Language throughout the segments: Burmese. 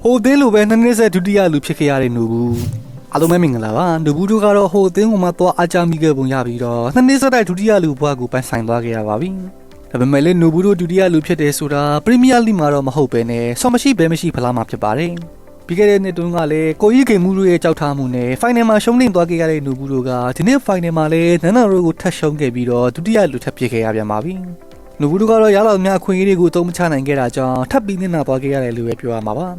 ဟိုအသင်းလိုပဲနှစ်နှစ်ဆက်ဒုတိယလူဖြစ်ခဲ့ရတဲ့နူဘူးအားလုံးပဲမင်္ဂလာပါနူဘူးတို့ကတော့ဟိုအသင်းကမှသွားအားကြမိခဲ့ပုံရပြီးတော့နှစ်နှစ်ဆက်တိုက်ဒုတိယလူဘွားကိုပိုင်ဆိုင်သွားခဲ့ရပါပြီဒါပေမဲ့လည်းနူဘူးတို့ဒုတိယလူဖြစ်တယ်ဆိုတာပရီးမီးယားလိမှာတော့မဟုတ်ပဲနဲ့ဆော့မရှိဘဲမရှိဖလားမှာဖြစ်ပါတယ်ပြီးခဲ့တဲ့နှစ်တုန်းကလည်းကိုကြီးဂိမ်းမှုတို့ရဲ့ကြောက်ထားမှုနဲ့ဖိုင်နယ်မှာရှုံးနိမ့်သွားခဲ့ရတဲ့နူဘူးတို့ကဒီနေ့ဖိုင်နယ်မှာလည်းနန်းတော်တို့ကိုထပ်ရှုံးခဲ့ပြီးတော့ဒုတိယလူထပ်ဖြစ်ခဲ့ရပြန်ပါပြီနူဘူးတို့ကတော့ရလာများအခွင့်အရေးတွေကိုသုံးမချနိုင်ခဲ့တာကြောင့်ထပ်ပြီးနစ်နာသွားခဲ့ရတယ်လို့ပဲပြောရမှာပါ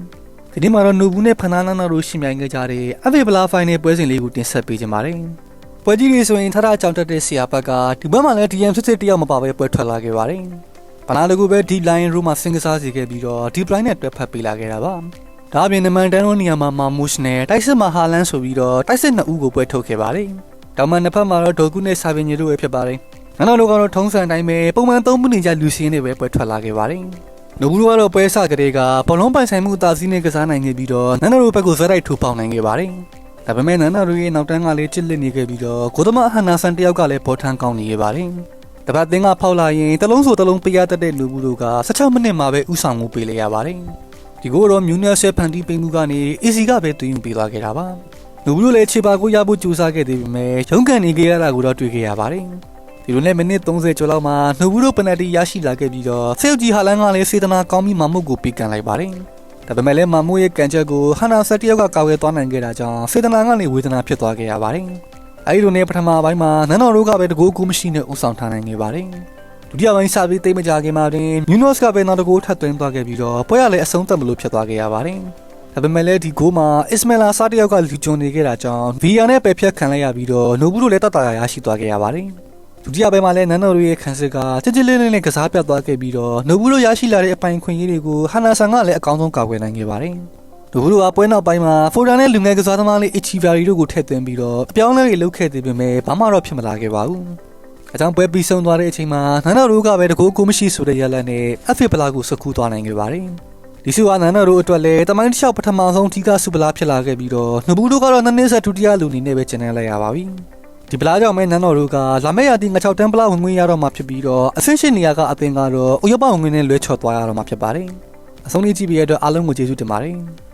ဒီနေ့မှာတော့နူဘူးနဲ့ဖနာနာနာတို့ရှင်ပြိုင်ခဲ့ကြတဲ့ FA ဗလာဖိုင်နယ်ပွဲစဉ်လေးကိုတင်ဆက်ပေးကြပါတယ်။ပွဲကြီးတွေဆိုရင်ထထအကြောင်းတက်တဲ့ဆရာဘက်ကဒီဘက်မှာလည်း DM စစ်တယောက်မပါဘဲပွဲထွက်လာခဲ့ပါတယ်။ဗနာတကူပဲဒီ line room မှာစင်ကစားစီခဲ့ပြီးတော့ဒီ line နဲ့တွဲဖက်ပေးလာခဲ့တာပါ။ဒါအပြင်နမန်တန်တို့နေရာမှာမာမုရှ်နဲ့တိုက်စစ်မှာဟာလန်ဆိုပြီးတော့တိုက်စစ်နှစ်ဦးကိုပွဲထုတ်ခဲ့ပါတယ်။တောင်မှနှစ်ဖက်မှာတော့ဒေါကုနဲ့ဆာဗင်ဂျီတို့ပဲဖြစ်ပါတယ်။နောက်တော့ကတော့ထုံးစံတိုင်းပဲပုံမှန်3မိနစ်ကြာလူစီရင်တွေပဲပွဲထွက်လာခဲ့ပါတယ်။နူဘူးတို့ကတော့ပွဲစကလေးကဘောလုံးပိုင်ဆိုင်မှုအသာစီးနဲ့ကစားနိုင်ခဲ့ပြီးတော့နန်းတော်တို့ဘက်ကိုဇက်တိုက်ထိုးပေါင်နိုင်ခဲ့ပါတယ်။ဒါပေမဲ့နန်းတော်တို့ရဲ့နောက်တန်းကလည်းချစ်လက်နေခဲ့ပြီးတော့ဂိုသမအဟန်နာဆန်တယောက်ကလည်းဘောထန်းကောင်းနေခဲ့ပါတယ်။တပတ်သင်းကဖောက်လာရင်တလုံးဆိုတလုံးပေးရတတ်တဲ့နူဘူးတို့က16မိနစ်မှာပဲဥဆောင်မှုပေးလိုက်ရပါတယ်။ဒီကိုတော့မြူနယ်ဆယ်ဖန်တီးပိန်မှုကနေ AC ကပဲတွင်ပေးသွားခဲ့တာပါ။နူဘူးတို့လည်းခြေပါကိုရဖို့ကြိုးစားခဲ့သေးပေမဲ့ရုန်းကန်နေခဲ့ရတာကိုတော့တွေ့ခဲ့ရပါတယ်။ဒီလိုနဲ့မိနစ်30ကျော်လောက်မှာနူဘူးတို့ပနက်တီရရှိလာခဲ့ပြီးတော့ဆေယုတ်ကြီးဟာလန်ကလည်းစေတနာကောင်းပြီးမာမုတ်ကိုပေးကန်လိုက်ပါတယ်။ဒါပေမဲ့လည်းမာမုတ်ရဲ့ကန်ချက်ကိုဟန်နာဆက်တယောက်ကကာဝယ်သွားနိုင်ခဲ့တာကြောင့်စေတနာကလည်းဝေဒနာဖြစ်သွားခဲ့ရပါတယ်။အဲဒီလိုနဲ့ပထမပိုင်းမှာနန်းတော်တို့ကပဲတကူကူမရှိနဲ့ဥဆောင်ထားနိုင်နေပါတယ်။ဒုတိယပိုင်းစပြီးသိမကြခင်မှာတွင်မြူနော့စ်ကပဲနောက်တကူထပ်သွင်းသွားခဲ့ပြီးတော့ပွဲရလည်းအဆုံးသတ်မလို့ဖြစ်သွားခဲ့ရပါတယ်။ဒါပေမဲ့လည်းဒီဂိုးမှာအစ္စမဲလာစားတယောက်ကလူကျွန်းနေခဲ့တာကြောင့်ဗီယာနဲ့ပယ်ဖြတ်ခံလိုက်ရပြီးတော့နိုဘူးတို့လည်းတတ်တာရရှိသွားခဲ့ရပါတယ်။ဒုတိယပိုင်းမှာလည်းနန်းတော်တို့ရဲ့ခံစစ်ကကြစ်လေးလေးနဲ့ကစားပြတ်သွားခဲ့ပြီးတော့နိုဘူးတို့ရရှိလာတဲ့အပိုင်ခွင့်ရေးတွေကိုဟန်နာဆန်ကလည်းအကောင်းဆုံးကာကွယ်နိုင်ခဲ့ပါတယ်။နိုဘူးတို့ကပွဲနောက်ပိုင်းမှာဖိုဒါနဲ့လူငယ်ကစားသမားလေးအချီဗာရီတို့ကိုထည့်သွင်းပြီးတော့အပြောင်းလဲတွေလုပ်ခဲ့သေးပေမဲ့ဘာမှတော့ဖြစ်မလာခဲ့ပါဘူး။အကြောင်းပွဲပြီးဆုံးသွားတဲ့အချိန်မှာနန်းတော်တို့ကပဲတကူကိုမရှိဆိုတဲ့ရလဒ်နဲ့ FA ဗလာကိုစကူးသွားနိုင်ခဲ့ပါတယ်။ဒီစုကနန်းတော်တို့အတွက်လည်းတမိုင်းတစ်လျှောက်ပထမဆုံးထီးကဆုဗလာဖြစ်လာခဲ့ပြီးတော့နိုဘူးတို့ကတော့နှစ်နှစ်ဆက်ဒုတိယလူအနေနဲ့ပဲကျန်နေလိုက်ရပါပြီ။ဒီဗလာကြောင့်မဲနန်းတော်တို့ကလာမယ့်ရာသီငါ6တန်းဗလာဝင်ငွေရတော့မှဖြစ်ပြီးတော့အဆင့်ရှိနေရကအသင်းကတော့ဥရောပဝင်ငွေနဲ့လွဲချော်သွားရတော့မှဖြစ်ပါတယ်။အဆုံးလေးကြည့်ပြီးရတော့အားလုံးကိုကျေးဇူးတင်ပါတယ်။